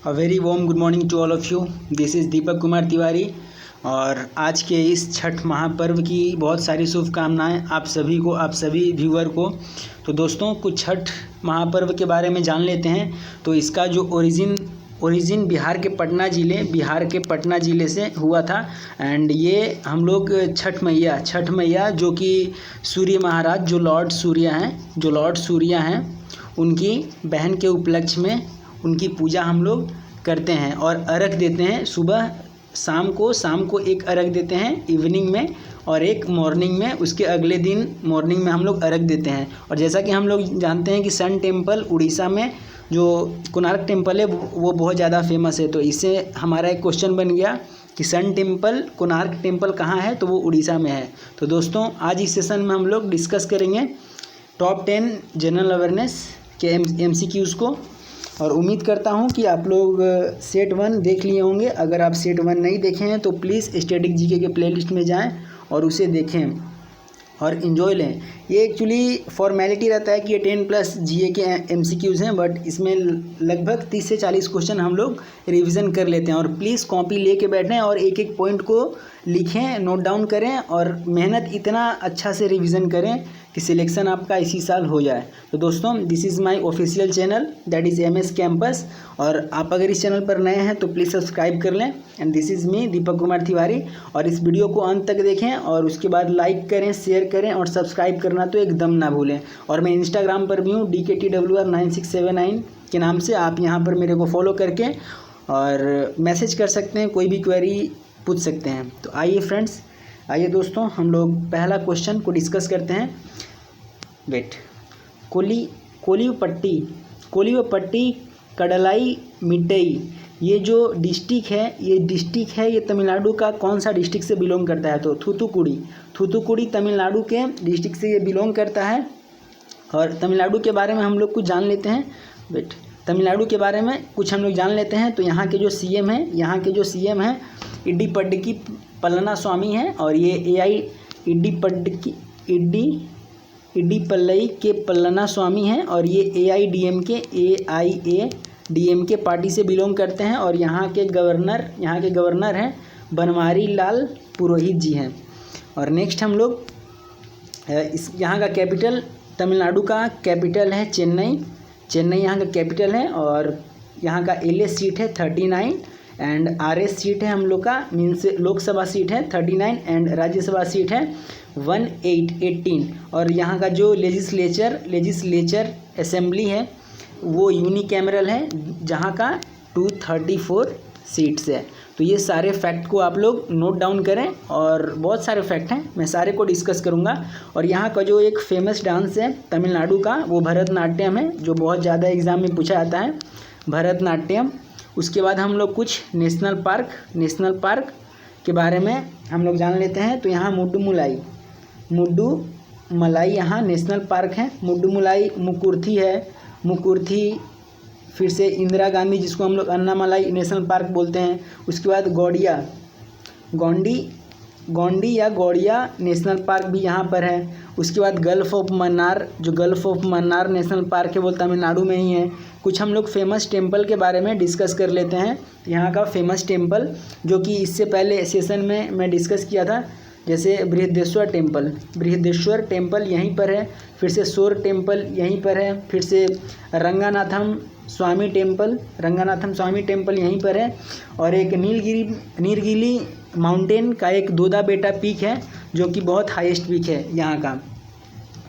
A very warm good morning to all of you. This is Deepak Kumar Tiwari और आज के इस छठ महापर्व की बहुत सारी शुभकामनाएं आप सभी को, आप सभी व्यूअर को। तो दोस्तों कुछ छठ महापर्व के बारे में जान लेते हैं। तो इसका जो ओरिजिन बिहार के पटना ज़िले से हुआ था। एंड ये हम लोग छठ मैया जो कि सूर्य महाराज जो लॉर्ड सूर्य हैं उनकी बहन के उपलक्ष्य में उनकी पूजा हम लोग करते हैं और अर्घ देते हैं। सुबह शाम को एक अर्घ देते हैं इवनिंग में और एक मॉर्निंग में, उसके अगले दिन मॉर्निंग में हम लोग अर्घ देते हैं। और जैसा कि हम लोग जानते हैं कि सन टेम्पल उड़ीसा में जो कोणार्क टेम्पल है वो बहुत ज़्यादा फेमस है। तो इससे हमारा एक क्वेश्चन बन गया कि सन टेम्पल कोणार्क टेम्पल कहाँ है, तो वो उड़ीसा में है। तो दोस्तों आज इस सेशन में हम लोग डिस्कस करेंगे टॉप 10 जनरल अवेयरनेस के MCQs को। और उम्मीद करता हूं कि आप लोग सेट 1 देख लिए होंगे। अगर आप सेट 1 नहीं देखे हैं तो प्लीज़ स्टैटिक जीके के प्लेलिस्ट में जाएं और उसे देखें और इन्जॉय लें। ये एक्चुअली फॉर्मेलिटी रहता है कि ये 10+ जीए के MCQs हैं, बट इसमें लगभग 30 से 40 क्वेश्चन हम लोग रिवीजन कर लेते हैं। और प्लीज़ कॉपी लेके बैठें और एक एक पॉइंट को लिखें, नोट डाउन करें और मेहनत इतना अच्छा से रिवीजन करें कि सिलेक्शन आपका इसी साल हो जाए। तो दोस्तों this is my official channel that is MS campus. और आप अगर इस चैनल पर नए हैं तो प्लीज़ सब्सक्राइब कर लें। एंड दिस इज़ मी दीपक कुमार तिवारी। और इस वीडियो को अंत तक देखें और उसके बाद लाइक करें, शेयर करें और सब्सक्राइब करना तो एकदम ना भूलें। और मैं इंस्टाग्राम पर भी हूँ DKTWR9679 के नाम से। आप यहाँ पर मेरे को फॉलो करके और मैसेज कर सकते हैं, कोई भी क्वेरी पूछ सकते हैं। तो आइए फ्रेंड्स, आइए दोस्तों हम लोग पहला क्वेश्चन को डिस्कस करते हैं। कोलिवपट्टी कडलाई मिट्टई, ये जो डिस्ट्रिक्ट है ये तमिलनाडु का कौन सा डिस्ट्रिक्ट से बिलोंग करता है? तो थूथुकुड़ी तमिलनाडु के डिस्ट्रिक्ट से ये बिलोंग करता है। और तमिलनाडु के बारे में हम लोग कुछ जान लेते हैं। तमिलनाडु के बारे में कुछ हम लोग जान लेते हैं। तो यहाँ के जो CM हैं इड्डीपड्डकी पलनास्वामी हैं और ये इड्डीपल्लई के पलनास्वामी हैं और ये AIADMK पार्टी से बिलोंग करते हैं। और यहाँ के गवर्नर हैं बनवारी लाल पुरोहित जी हैं। और नेक्स्ट हम लोग यहाँ का कैपिटल, तमिलनाडु का कैपिटल है चेन्नई यहाँ का कैपिटल है। और यहाँ का LS सीट है 39 एंड RS सीट है हम लोग का, मीन्स लोकसभा सीट है 39 एंड राज्यसभा सीट है 18। और यहाँ का जो लेजिस्लेचर असेंबली है वो यूनिकैमरल है, जहाँ का 234 सीट्स है। तो ये सारे फैक्ट को आप लोग नोट डाउन करें और बहुत सारे फैक्ट हैं, मैं सारे को डिस्कस करूँगा। और यहाँ का जो एक फेमस डांस है तमिलनाडु का वो भरतनाट्यम है, जो बहुत ज़्यादा एग्जाम में पूछा जाता है, भरतनाट्यम। उसके बाद हम लोग कुछ नेशनल पार्क के बारे में हम लोग जान लेते हैं। तो यहाँ मुड्डूमलाई यहाँ नेशनल पार्क है। मुड्डूमलाई मुकुर्थी, फिर से इंदिरा गांधी जिसको हम लोग अन्नामलाई नेशनल पार्क बोलते हैं। उसके बाद गौड़िया नेशनल पार्क भी यहाँ पर है। उसके बाद gulf of Mannar national park है, वो तमिलनाडु में ही है। कुछ हम लोग फेमस टेम्पल के बारे में डिस्कस कर लेते हैं। यहाँ का फेमस टेम्पल जो कि इससे पहले सेशन में मैं डिस्कस किया था, जैसे बृहदेश्वर टेम्पल यहीं पर है, फिर से शोर टेम्पल यहीं पर है, फिर से रंगनाथम स्वामी टेम्पल यहीं पर है। और एक नीलगिरी माउंटेन का एक दोदा बेटा पीक है जो कि बहुत हाईएस्ट पीक है यहाँ का।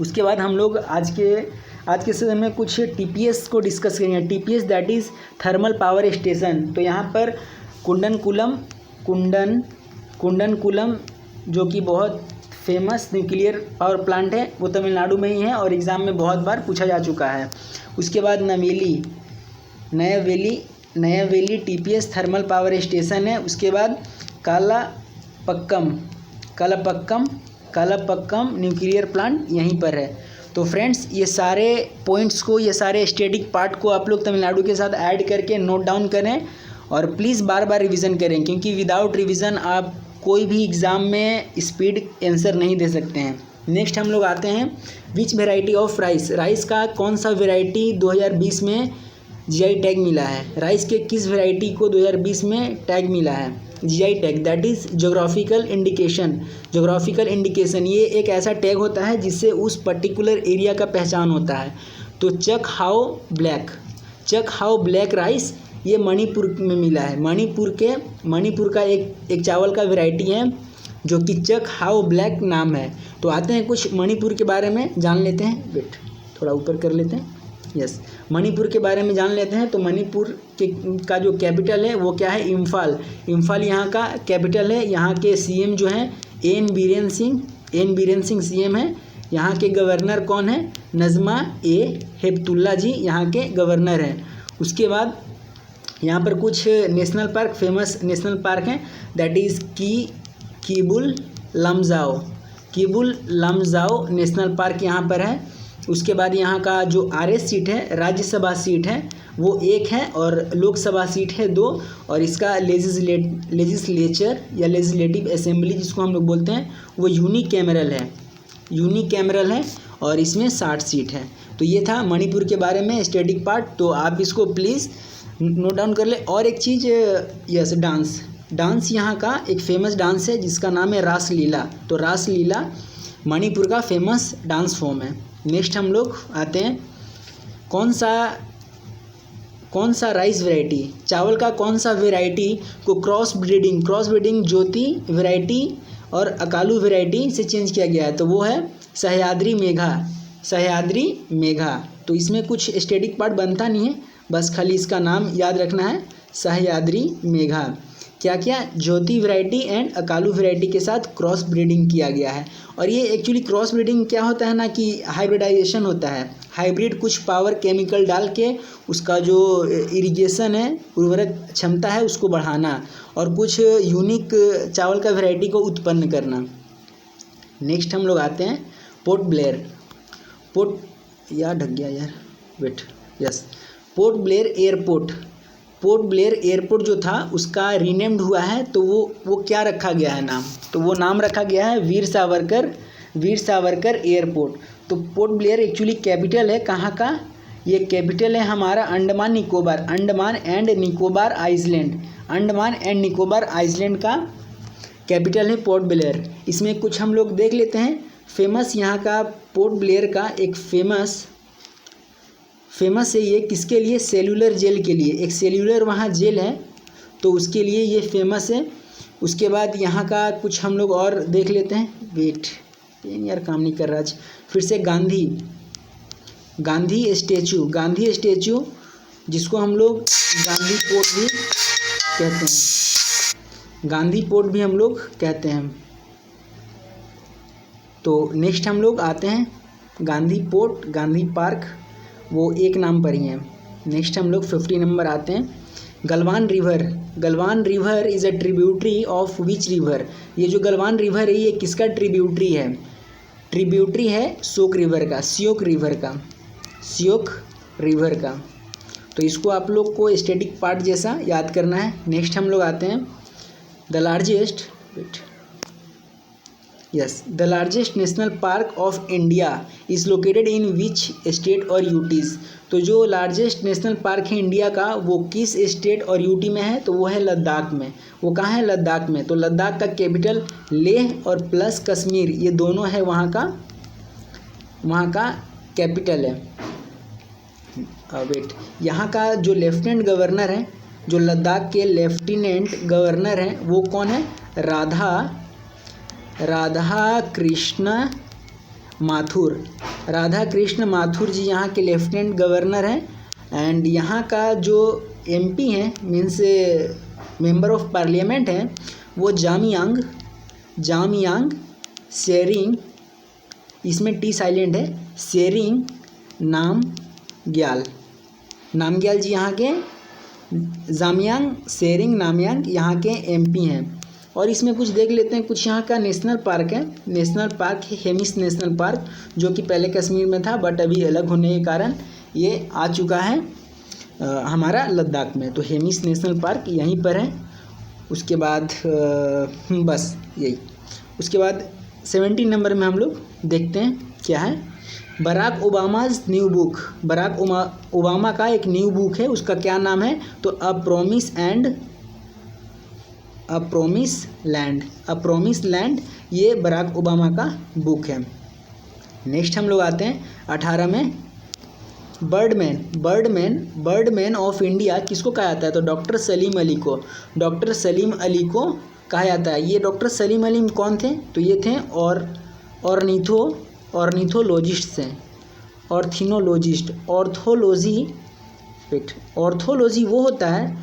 उसके बाद हम लोग आज के सेशन में कुछ TPS को डिस्कस करेंगे। TPS that is thermal power station. तो यहाँ पर कुंडनकुलम जो कि बहुत फेमस न्यूक्लियर पावर प्लांट है, वो तमिलनाडु में ही है और एग्ज़ाम में बहुत बार पूछा जा चुका है। उसके बाद नयावेली TPS थर्मल पावर स्टेशन है। उसके बाद कालापक्कम न्यूक्लियर प्लांट यहीं पर है। तो फ्रेंड्स ये सारे पॉइंट्स को, ये सारे स्टैटिक पार्ट को आप लोग तमिलनाडु के साथ ऐड करके नोट डाउन करें और प्लीज़ बार बार रिवीजन करें, क्योंकि विदाउट रिवीजन आप कोई भी एग्ज़ाम में स्पीड आंसर नहीं दे सकते हैं। नेक्स्ट हम लोग आते हैं विच वेराइटी ऑफ राइस का कौन सा वेराइटी 2020 में जीआई टैग मिला है। राइस के किस वैरायटी को 2020 में टैग मिला है? GI tag, that is geographical indication. Geographical indication ये एक ऐसा टैग होता है जिससे उस पर्टिकुलर एरिया का पहचान होता है। तो चक हाउ ब्लैक राइस ये मणिपुर में मिला है। मणिपुर का एक चावल का वैरायटी है जो कि चक हाउ ब्लैक नाम है। तो आते हैं कुछ मणिपुर के बारे में जान लेते हैं। वेट, थोड़ा ऊपर कर लेते हैं। यस, मणिपुर के बारे में जान लेते हैं। तो मणिपुर का जो कैपिटल है वो क्या है? इम्फाल यहाँ का कैपिटल है। यहाँ के सीएम जो हैं एन बीरेन सिंह सीएम है। यहाँ के गवर्नर कौन है? नजमा हेपतुल्ला जी यहाँ के गवर्नर हैं। उसके बाद यहाँ पर कुछ national park, famous national park हैं, that is Keibul Lamjao national park यहाँ पर है। उसके बाद यहाँ का जो आरएस सीट है, राज्यसभा सीट है, वो 1 है और लोकसभा सीट है 2। और इसका लेजिस्लेचर या लेजिस्लेटिव असेंबली जिसको हम लोग बोलते हैं वो यूनिकैमरल है और इसमें 60 सीट है। तो ये था मणिपुर के बारे में स्टैटिक पार्ट। तो आप इसको प्लीज़ नोट डाउन कर ले। और एक चीज़, यस, डांस यहाँ का एक फेमस डांस है जिसका नाम है रासलीला। तो रासलीला मणिपुर का फेमस डांस फॉर्म है। नेक्स्ट हम लोग आते हैं, कौन सा राइस वैरायटी, चावल का कौन सा वैरायटी को क्रॉस ब्रीडिंग ज्योति वैरायटी और अकालू वैरायटी से चेंज किया गया है? तो वो है सह्याद्री मेघा। तो इसमें कुछ स्टैटिक पार्ट बनता नहीं है, बस खाली इसका नाम याद रखना है, सह्याद्री मेघा। क्या ज्योति वैरायटी एंड अकालू वैरायटी के साथ क्रॉस ब्रीडिंग किया गया है। और ये एक्चुअली क्रॉस ब्रीडिंग क्या होता है ना कि हाइब्रिडाइजेशन होता है। हाइब्रिड कुछ पावर केमिकल डाल के उसका जो इरिगेशन है, उर्वरक क्षमता है, उसको बढ़ाना और कुछ यूनिक चावल का वैरायटी को उत्पन्न करना। नेक्स्ट हम लोग आते हैं पोर्ट ब्लेयर एयरपोर्ट जो था उसका रीनेम्ड हुआ है। तो वो क्या रखा गया है नाम? तो वो नाम रखा गया है वीर सावरकर एयरपोर्ट। तो पोर्ट ब्लेयर एक्चुअली कैपिटल है कहाँ का? ये कैपिटल है हमारा अंडमान एंड निकोबार आइसलैंड का कैपिटल है पोर्ट ब्लेयर। इसमें कुछ हम लोग देख लेते हैं। फेमस यहाँ का पोर्ट ब्लेयर का एक फेमस है ये किसके लिए? सेल्यूलर जेल के लिए। एक सेल्यूलर वहाँ जेल है तो उसके लिए ये फेमस है। उसके बाद यहाँ का कुछ हम लोग और देख लेते हैं। वेट, पेन यार काम नहीं कर रहा आज। फिर से गांधी स्टैचू जिसको हम लोग गांधी पोर्ट भी हम लोग कहते हैं। तो नेक्स्ट हम लोग आते हैं गांधी पार्क, वो एक नाम पर ही है। नेक्स्ट हम लोग 50 नंबर आते हैं। Galwan river is a tributary of which river? ये जो गलवान रिवर है ये किसका ट्रिब्यूटरी है? ट्रिब्यूटरी है सियोक रिवर का। तो इसको आप लोग को स्टैटिक पार्ट जैसा याद करना है। नेक्स्ट हम लोग आते हैं the largest national park of India is located in which state और यूटीज़? तो जो लार्जेस्ट नेशनल पार्क है इंडिया का वो किस स्टेट और यूटी में है? तो वो है लद्दाख में। वो कहाँ है? लद्दाख में। तो लद्दाख का कैपिटल लेह और प्लस कश्मीर ये दोनों है वहाँ का कैपिटल है। वेट, यहाँ का जो लेफ्टिनेंट गवर्नर है, जो लद्दाख के लेफ्टिनेंट गवर्नर हैं वो कौन है? राधा कृष्ण माथुर जी यहाँ के लेफ्टिनेंट गवर्नर हैं। एंड यहाँ का जो एमपी हैं मीन्स मेंबर ऑफ पार्लियामेंट हैं वो जामयांग सेरिंग, इसमें टी साइलेंट है, सेरिंग नामग्याल जी यहाँ के जामयांग सेरिंग नामयांग यहाँ के एमपी हैं। और इसमें कुछ देख लेते हैं, कुछ यहाँ का नेशनल पार्क है। हेमिस नेशनल पार्क जो कि पहले कश्मीर में था बट अभी अलग होने के कारण ये आ चुका है हमारा लद्दाख में। तो हेमिस नेशनल पार्क यहीं पर है। उसके बाद बस यही। उसके बाद 17 नंबर में हम लोग देखते हैं क्या है। Barack Obama's new book, Barack Obama का एक न्यू बुक है, उसका क्या नाम है? तो अ प्रॉमिस लैंड, ये बराक ओबामा का बुक है। नेक्स्ट हम लोग आते हैं 18 में, बर्डमैन ऑफ इंडिया किसको कहा जाता है? तो डॉक्टर सलीम अली को कहा जाता है। ये डॉक्टर सलीम अली कौन थे? तो ये थे ऑर्निथोलॉजिस्ट हैं, ऑर्थोलॉजी वो होता है,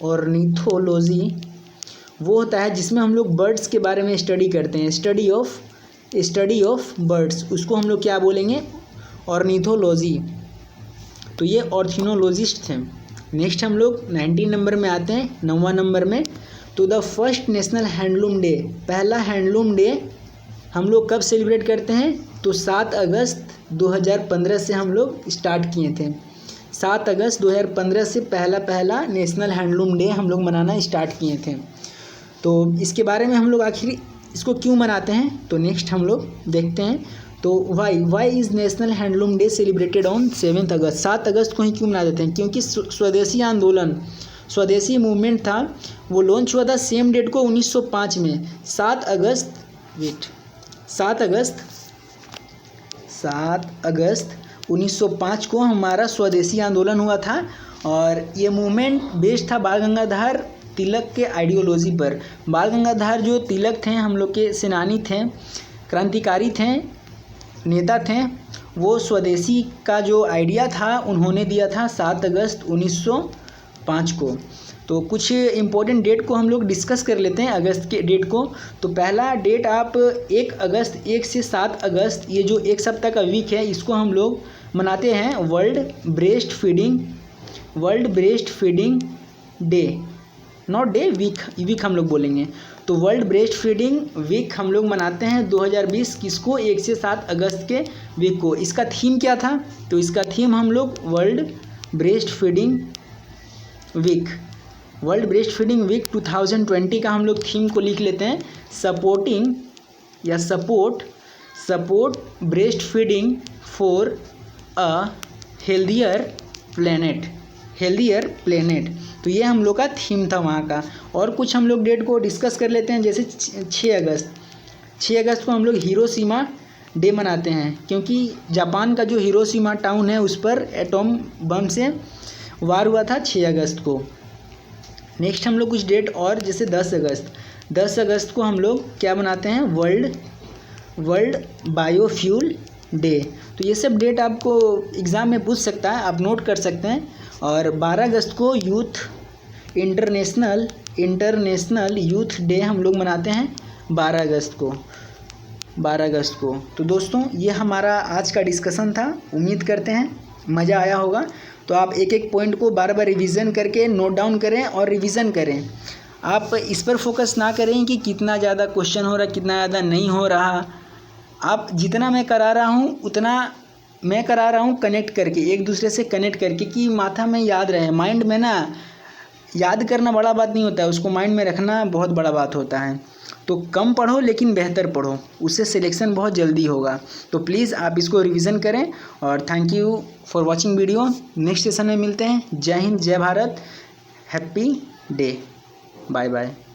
ऑर्निथोलॉजी वो होता है जिसमें हम लोग बर्ड्स के बारे में स्टडी करते हैं, स्टडी ऑफ बर्ड्स, उसको हम लोग क्या बोलेंगे? ऑर्निथोलॉजी। तो ये ऑर्निथोलॉजिस्ट थे। नेक्स्ट हम लोग 19 नंबर में आते हैं, 9वां नंबर में। तो the first national handloom day, पहला हैंडलूम डे हम लोग कब सेलिब्रेट करते हैं? तो 7 अगस्त 2015 से हम लोग स्टार्ट किए थे। 7 अगस्त 2015 से पहला नेशनल हैंडलूम डे हम लोग मनाना स्टार्ट किए थे। तो इसके बारे में हम लोग आखिर इसको क्यों मनाते हैं? तो नेक्स्ट हम लोग देखते हैं। तो why is national handloom day celebrated on 7 August? 7 अगस्त को ही क्यों मना देते हैं? क्योंकि स्वदेशी आंदोलन, स्वदेशी मूवमेंट था, वो लॉन्च हुआ था सेम डेट को 1905 में। 7 अगस्त 1905 को हमारा स्वदेशी आंदोलन हुआ था, और ये मूवमेंट बेस्ड था बाल गंगाधर तिलक के आइडियोलॉजी पर। बाल गंगाधर जो तिलक थे, हम लोग के सेनानी थे, क्रांतिकारी थे, नेता थे, वो स्वदेशी का जो आइडिया था उन्होंने दिया था 7 अगस्त 1905 को। तो कुछ इम्पोर्टेंट डेट को हम लोग डिस्कस कर लेते हैं, अगस्त के डेट को। तो पहला डेट आप 1 अगस्त, 1 से 7 अगस्त, ये जो एक सप्ताह का वीक है, इसको हम लोग मनाते हैं world breastfeeding day, not day, week हम लोग बोलेंगे। तो वर्ल्ड ब्रेस्ट फीडिंग वीक हम लोग मनाते हैं 2020, किसको? 1 से 7 अगस्त के वीक को। इसका थीम क्या था? तो इसका थीम हम लोग वर्ल्ड ब्रेस्ट फीडिंग वीक 2020 का हम लोग थीम को लिख लेते हैं, support breast feeding for a healthier planet. तो ये हम लोग का थीम था वहाँ का। और कुछ हम लोग डेट को डिस्कस कर लेते हैं, जैसे 6 अगस्त को हम लोग हिरोशिमा डे मनाते हैं, क्योंकि जापान का जो हिरोशिमा टाउन है उस पर एटॉम बम से वार हुआ था 6 अगस्त को। नेक्स्ट हम लोग कुछ डेट और, जैसे 10 अगस्त को हम लोग क्या मनाते हैं? World biofuel day. तो ये सब डेट आपको एग्ज़ाम में पूछ सकता है, आप नोट कर सकते हैं। और 12 अगस्त को इंटरनेशनल यूथ डे हम लोग मनाते हैं 12 अगस्त को। तो दोस्तों, ये हमारा आज का डिस्कशन था। उम्मीद करते हैं मज़ा आया होगा। तो आप एक एक पॉइंट को बार बार रिवीजन करके नोट डाउन करें और रिवीजन करें। आप इस पर फोकस ना करें कि कितना ज़्यादा क्वेश्चन हो रहा, कितना ज़्यादा नहीं हो रहा। आप जितना मैं करा रहा हूँ उतना मैं करा रहा हूँ कनेक्ट करके, एक दूसरे से कनेक्ट करके, कि माथा में याद रहे। माइंड में ना याद करना बड़ा बात नहीं होता है, उसको माइंड में रखना बहुत बड़ा बात होता है। तो कम पढ़ो लेकिन बेहतर पढ़ो, उससे सिलेक्शन बहुत जल्दी होगा। तो प्लीज़ आप इसको रिवीजन करें। और thank you for watching video. Next session में मिलते हैं। जय हिंद, जय Bharat, happy day, bye bye.